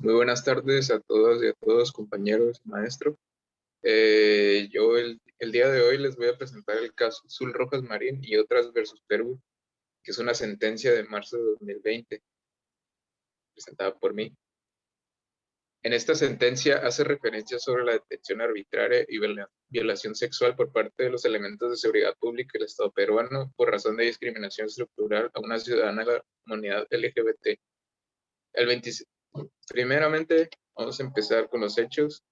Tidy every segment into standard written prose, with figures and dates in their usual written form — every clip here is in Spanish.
Muy buenas tardes a todas y a todos, compañeros, maestro. Yo el día de hoy les voy a presentar el caso Azul Rojas Marín y otras versus Perú, que es una sentencia de marzo de 2020, presentada por mí. En esta sentencia hace referencia sobre la detención arbitraria y violación sexual por parte de los elementos de seguridad pública del Estado peruano por razón de discriminación estructural a una ciudadana de la comunidad LGBT. El 26 Primeramente, vamos a empezar con los hechos.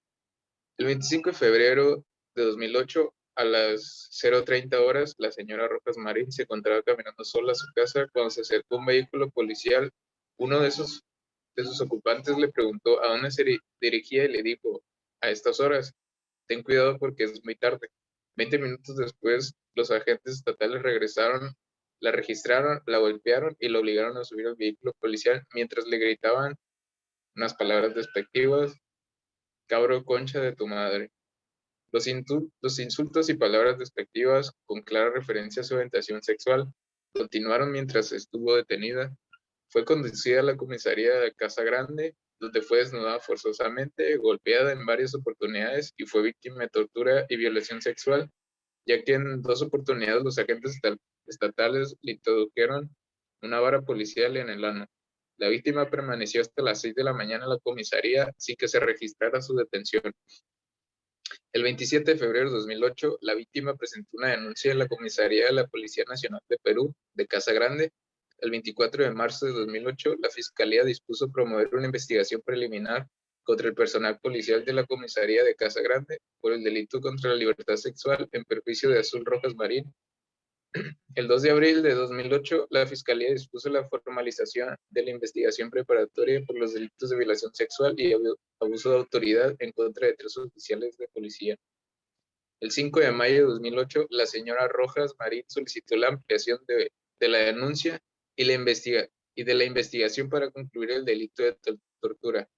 El 25 de febrero de 2008, a las 0:30 horas, la señora Rojas Marín se encontraba caminando sola a su casa cuando se acercó un vehículo policial. Uno de sus ocupantes le preguntó a dónde se dirigía y le dijo, a estas horas, ten cuidado porque es muy tarde. 20 minutos después, los agentes estatales regresaron, la registraron, la golpearon y la obligaron a subir al vehículo policial mientras le gritaban unas palabras despectivas: cabro concha de tu madre. Los insultos y palabras despectivas, con clara referencia a su orientación sexual, continuaron mientras estuvo detenida. Fue conducida a la comisaría de Casa Grande, donde fue desnudada forzosamente, golpeada en varias oportunidades y fue víctima de tortura y violación sexual, ya que en 2 oportunidades los agentes estatales le introdujeron una vara policial en el ano. La víctima permaneció hasta las 6 de la mañana en la comisaría sin que se registrara su detención. El 27 de febrero de 2008, la víctima presentó una denuncia en la comisaría de la Policía Nacional de Perú, de Casa Grande. El 24 de marzo de 2008, la Fiscalía dispuso promover una investigación preliminar contra el personal policial de la comisaría de Casa Grande por el delito contra la libertad sexual en perjuicio de Azul Rojas Marín. El 2 de abril de 2008, la Fiscalía dispuso la formalización de la investigación preparatoria por los delitos de violación sexual y abuso de autoridad en contra de 3 oficiales de policía. El 5 de mayo de 2008, la señora Rojas Marín solicitó la ampliación de la denuncia y de la investigación para concluir el delito de tortura.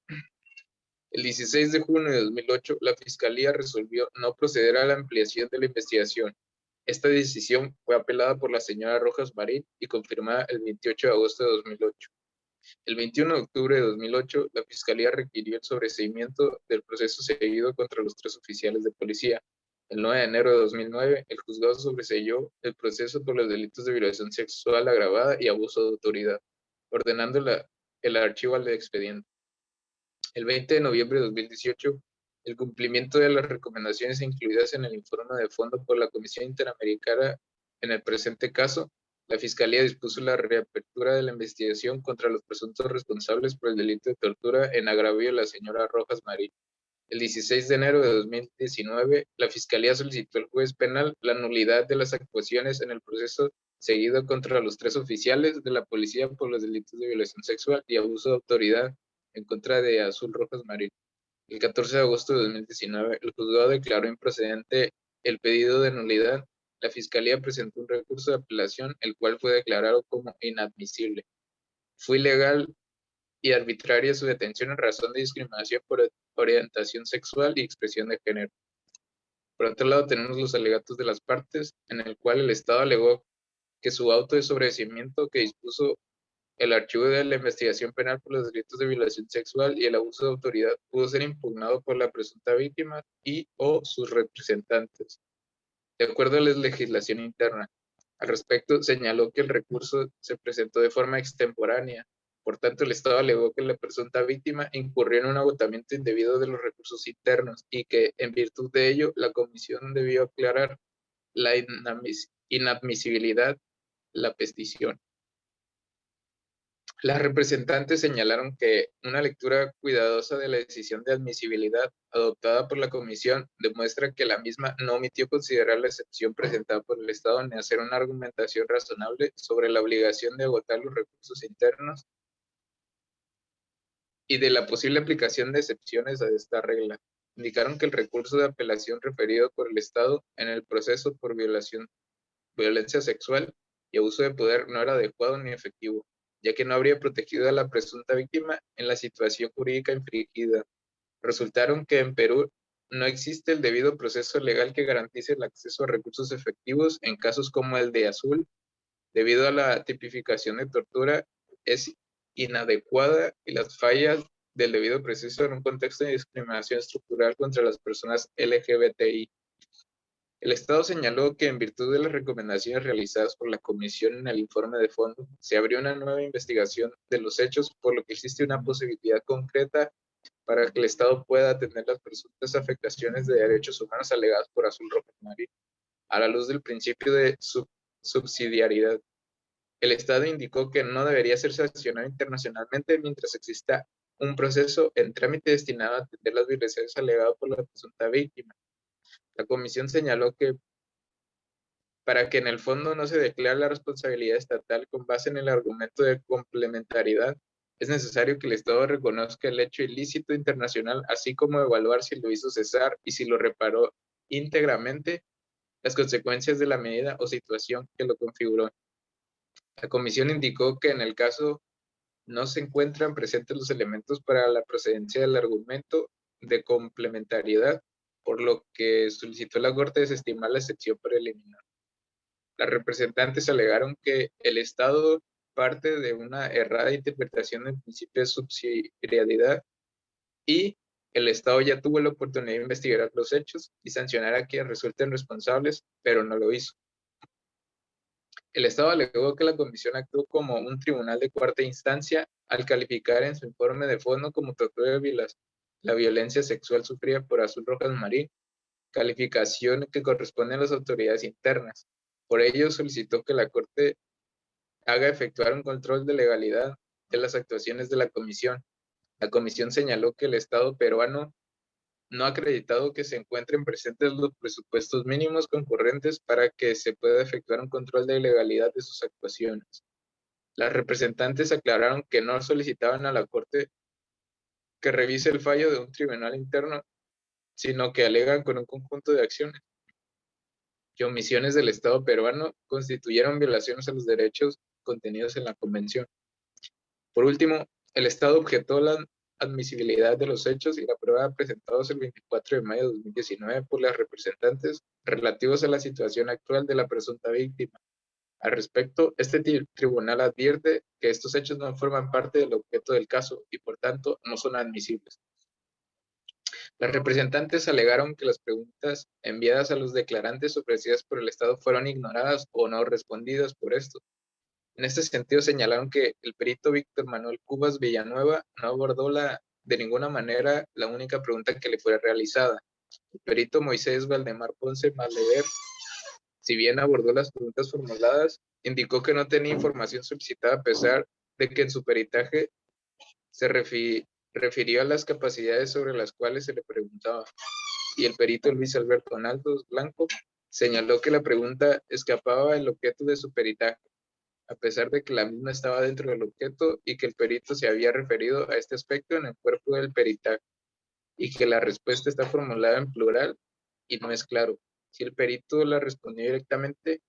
El 16 de junio de 2008, la Fiscalía resolvió no proceder a la ampliación de la investigación. Esta decisión fue apelada por la señora Rojas Marín y confirmada el 28 de agosto de 2008. El 21 de octubre de 2008, la Fiscalía requirió el sobreseimiento del proceso seguido contra los 3 oficiales de policía. El 9 de enero de 2009, el juzgado sobreseyó el proceso por los delitos de violación sexual agravada y abuso de autoridad, ordenando el archivo al expediente. El 20 de noviembre de 2018, el cumplimiento de las recomendaciones incluidas en el informe de fondo por la Comisión Interamericana en el presente caso, la Fiscalía dispuso la reapertura de la investigación contra los presuntos responsables por el delito de tortura en agravio de la señora Rojas Marín. El 16 de enero de 2019, la Fiscalía solicitó al juez penal la nulidad de las actuaciones en el proceso seguido contra los 3 oficiales de la policía por los delitos de violación sexual y abuso de autoridad en contra de Azul Rojas Marín. El 14 de agosto de 2019, el juzgado declaró improcedente el pedido de nulidad. La Fiscalía presentó un recurso de apelación, el cual fue declarado como inadmisible. Fue ilegal y arbitraria su detención en razón de discriminación por orientación sexual y expresión de género. Por otro lado, tenemos los alegatos de las partes, en el cual el Estado alegó que su auto de sobreseimiento que dispuso el archivo de la investigación penal por los delitos de violación sexual y el abuso de autoridad pudo ser impugnado por la presunta víctima y o sus representantes, de acuerdo a la legislación interna. Al respecto, señaló que el recurso se presentó de forma extemporánea. Por tanto, el Estado alegó que la presunta víctima incurrió en un agotamiento indebido de los recursos internos y que, en virtud de ello, la comisión debió aclarar la inadmisibilidad de la petición. Las representantes señalaron que una lectura cuidadosa de la decisión de admisibilidad adoptada por la Comisión demuestra que la misma no omitió considerar la excepción presentada por el Estado ni hacer una argumentación razonable sobre la obligación de agotar los recursos internos y de la posible aplicación de excepciones a esta regla. Indicaron que el recurso de apelación referido por el Estado en el proceso por violencia sexual y abuso de poder no era adecuado ni efectivo, ya que no habría protegido a la presunta víctima en la situación jurídica infringida. Resultaron que en Perú no existe el debido proceso legal que garantice el acceso a recursos efectivos en casos como el de Azul, debido a la tipificación de tortura es inadecuada y las fallas del debido proceso en un contexto de discriminación estructural contra las personas LGBTI. El Estado señaló que en virtud de las recomendaciones realizadas por la Comisión en el informe de fondo, se abrió una nueva investigación de los hechos, por lo que existe una posibilidad concreta para que el Estado pueda atender las presuntas afectaciones de derechos humanos alegadas por Azul Rojas Marín, a la luz del principio de subsidiariedad. El Estado indicó que no debería ser sancionado internacionalmente mientras exista un proceso en trámite destinado a atender las violaciones alegadas por la presunta víctima. La Comisión señaló que para que en el fondo no se declare la responsabilidad estatal con base en el argumento de complementariedad, es necesario que el Estado reconozca el hecho ilícito internacional, así como evaluar si lo hizo cesar y si lo reparó íntegramente, las consecuencias de la medida o situación que lo configuró. La Comisión indicó que en el caso no se encuentran presentes los elementos para la procedencia del argumento de complementariedad, por lo que solicitó la Corte desestimar la excepción preliminar. Las representantes alegaron que el Estado parte de una errada interpretación del principio de subsidiariedad y el Estado ya tuvo la oportunidad de investigar los hechos y sancionar a quienes resulten responsables, pero no lo hizo. El Estado alegó que la Comisión actuó como un tribunal de cuarta instancia al calificar en su informe de fondo como tortura de la violencia sexual sufrida por Azul Rojas Marín, calificación que corresponde a las autoridades internas. Por ello, solicitó que la Corte haga efectuar un control de legalidad de las actuaciones de la Comisión. La Comisión señaló que el Estado peruano no ha acreditado que se encuentren presentes los presupuestos mínimos concurrentes para que se pueda efectuar un control de legalidad de sus actuaciones. Las representantes aclararon que no solicitaban a la Corte que revise el fallo de un tribunal interno, sino que alegan con un conjunto de acciones y omisiones del Estado peruano constituyeron violaciones a los derechos contenidos en la Convención. Por último, el Estado objetó la admisibilidad de los hechos y la prueba presentados el 24 de mayo de 2019 por las representantes relativos a la situación actual de la presunta víctima. Al respecto, este tribunal advierte que estos hechos no forman parte del objeto del caso y por tanto no son admisibles. Las representantes alegaron que las preguntas enviadas a los declarantes ofrecidas por el Estado fueron ignoradas o no respondidas por estos. En este sentido, señalaron que el perito Víctor Manuel Cubas Villanueva no abordó de ninguna manera la única pregunta que le fue realizada. El perito Moisés Valdemar Ponce Malever, si bien abordó las preguntas formuladas, indicó que no tenía información solicitada a pesar de que en su peritaje se refirió a las capacidades sobre las cuales se le preguntaba. Y el perito Luis Alberto Naldos Blanco señaló que la pregunta escapaba del objeto de su peritaje, a pesar de que la misma estaba dentro del objeto y que el perito se había referido a este aspecto en el cuerpo del peritaje, y que la respuesta está formulada en plural y no es claro si el perito la respondió directamente.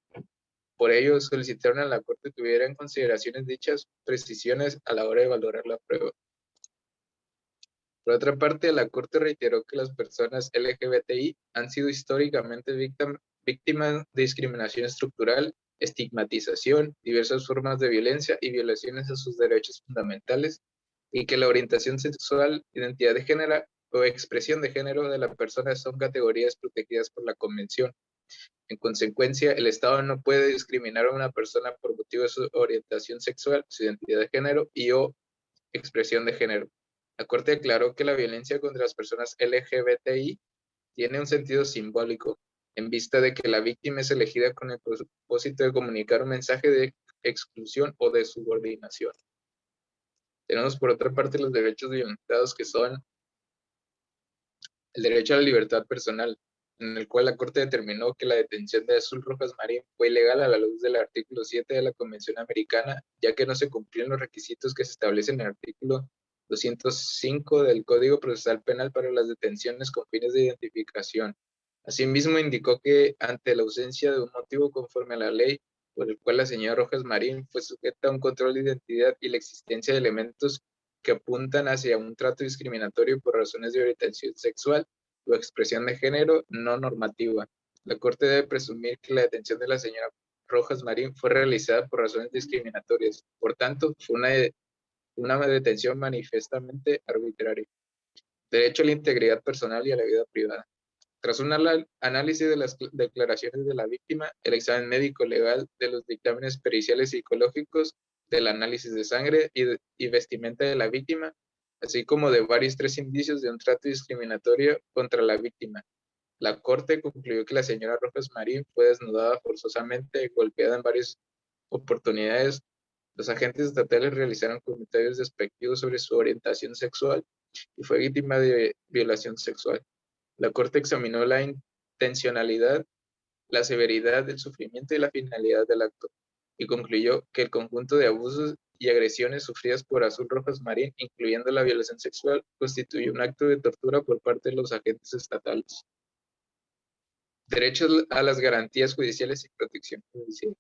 Por ello, solicitaron a la Corte que tuviera en consideración dichas precisiones a la hora de valorar la prueba. Por otra parte, la Corte reiteró que las personas LGBTI han sido históricamente víctimas de discriminación estructural, estigmatización, diversas formas de violencia y violaciones a sus derechos fundamentales, y que la orientación sexual, identidad de género o expresión de género de la persona son categorías protegidas por la Convención. En consecuencia, el Estado no puede discriminar a una persona por motivo de su orientación sexual, su identidad de género y o expresión de género. La Corte declaró que la violencia contra las personas LGBTI tiene un sentido simbólico, en vista de que la víctima es elegida con el propósito de comunicar un mensaje de exclusión o de subordinación. Tenemos por otra parte los derechos violentados, que son el derecho a la libertad personal, en el cual la Corte determinó que la detención de Azul Rojas Marín fue ilegal a la luz del artículo 7 de la Convención Americana, ya que no se cumplieron los requisitos que se establecen en el artículo 205 del Código Procesal Penal para las detenciones con fines de identificación. Asimismo, indicó que ante la ausencia de un motivo conforme a la ley por el cual la señora Rojas Marín fue sujeta a un control de identidad y la existencia de elementos que apuntan hacia un trato discriminatorio por razones de orientación sexual o expresión de género no normativa. La Corte debe presumir que la detención de la señora Rojas Marín fue realizada por razones discriminatorias. Por tanto, fue una una detención manifiestamente arbitraria. Derecho a la integridad personal y a la vida privada. Tras un análisis de las declaraciones de la víctima, el examen médico legal de los dictámenes periciales psicológicos, del análisis de sangre y vestimenta de la víctima, así como de varios tres indicios de un trato discriminatorio contra la víctima. La Corte concluyó que la señora Rojas Marín fue desnudada forzosamente y golpeada en varias oportunidades. Los agentes estatales realizaron comentarios despectivos sobre su orientación sexual y fue víctima de violación sexual. La Corte examinó la intencionalidad, la severidad del sufrimiento y la finalidad del acto, y concluyó que el conjunto de abusos y agresiones sufridas por Azul Rojas Marín, incluyendo la violación sexual, constituye un acto de tortura por parte de los agentes estatales. Derecho a las garantías judiciales y protección judicial.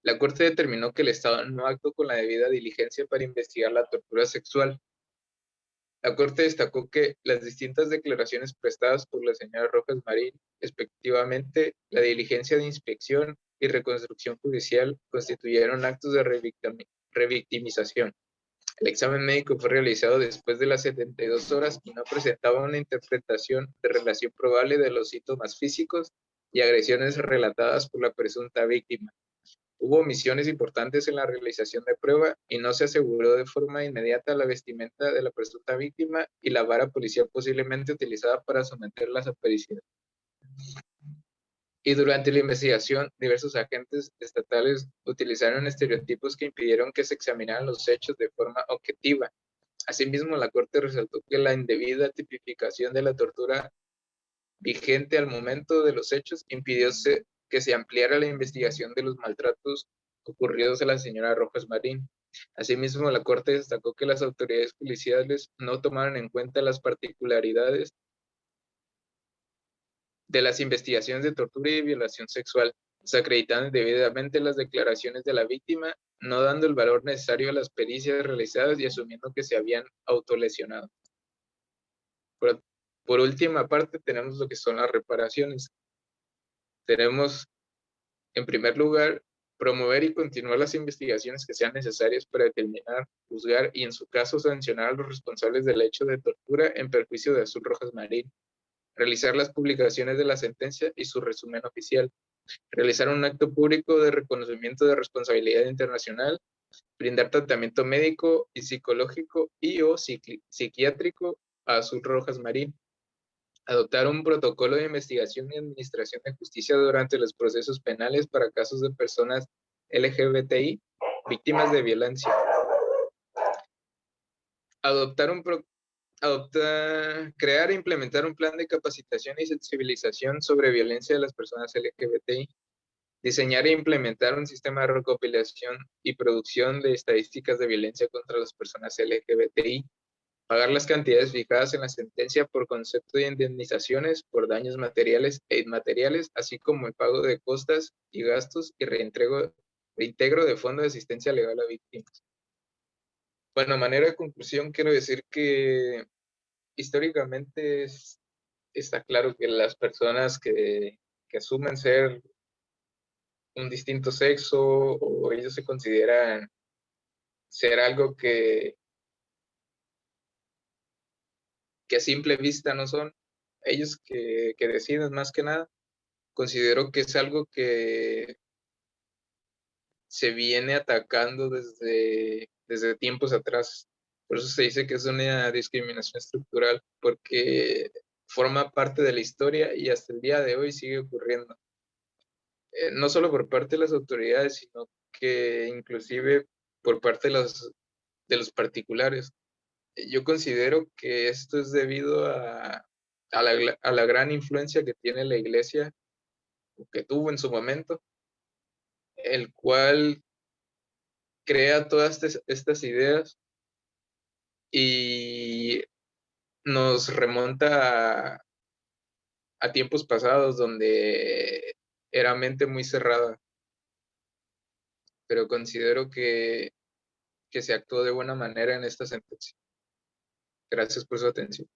La Corte determinó que el Estado no actuó con la debida diligencia para investigar la tortura sexual. La Corte destacó que las distintas declaraciones prestadas por la señora Rojas Marín, respectivamente, la diligencia de inspección y reconstrucción judicial, constituyeron actos de revictimización. El examen médico fue realizado después de las 72 horas y no presentaba una interpretación de relación probable de los síntomas físicos y agresiones relatadas por la presunta víctima. Hubo omisiones importantes en la realización de prueba y no se aseguró de forma inmediata la vestimenta de la presunta víctima y la vara policial posiblemente utilizada para someterlas a pericia. Y durante la investigación, diversos agentes estatales utilizaron estereotipos que impidieron que se examinaran los hechos de forma objetiva. Asimismo, la Corte resaltó que la indebida tipificación de la tortura vigente al momento de los hechos impidió que se ampliara la investigación de los maltratos ocurridos a la señora Rojas Marín. Asimismo, la Corte destacó que las autoridades policiales no tomaron en cuenta las particularidades de las investigaciones de tortura y violación sexual, desacreditando debidamente las declaraciones de la víctima, no dando el valor necesario a las pericias realizadas y asumiendo que se habían autolesionado. Por última parte, tenemos lo que son las reparaciones. Tenemos, en primer lugar, promover y continuar las investigaciones que sean necesarias para determinar, juzgar y, en su caso, sancionar a los responsables del hecho de tortura en perjuicio de Azul Rojas Marín. Realizar las publicaciones de la sentencia y su resumen oficial. Realizar un acto público de reconocimiento de responsabilidad internacional. Brindar tratamiento médico y psicológico y o psiquiátrico a Azul Rojas Marín. Adoptar un protocolo de investigación y administración de justicia durante los procesos penales para casos de personas LGBTI víctimas de violencia. Crear e implementar un plan de capacitación y sensibilización sobre violencia de las personas LGBTI. Diseñar e implementar un sistema de recopilación y producción de estadísticas de violencia contra las personas LGBTI. Pagar las cantidades fijadas en la sentencia por concepto de indemnizaciones por daños materiales e inmateriales, así como el pago de costas y gastos y reintegro de fondo de asistencia legal a víctimas. Bueno, a manera de conclusión, quiero decir que históricamente está claro que las personas que asumen ser un distinto sexo o ellos se consideran ser algo que a simple vista no son, ellos que deciden más que nada, considero que es algo que se viene atacando desde tiempos atrás. Por eso se dice que es una discriminación estructural, porque forma parte de la historia y hasta el día de hoy sigue ocurriendo. No solo por parte de las autoridades, sino que inclusive por parte de los particulares. Yo considero que esto es debido a la gran influencia que tiene la iglesia, o que tuvo en su momento, el cual crea todas estas ideas y nos remonta a tiempos pasados donde era mente muy cerrada, pero considero que se actuó de buena manera en esta sentencia. Gracias por su atención.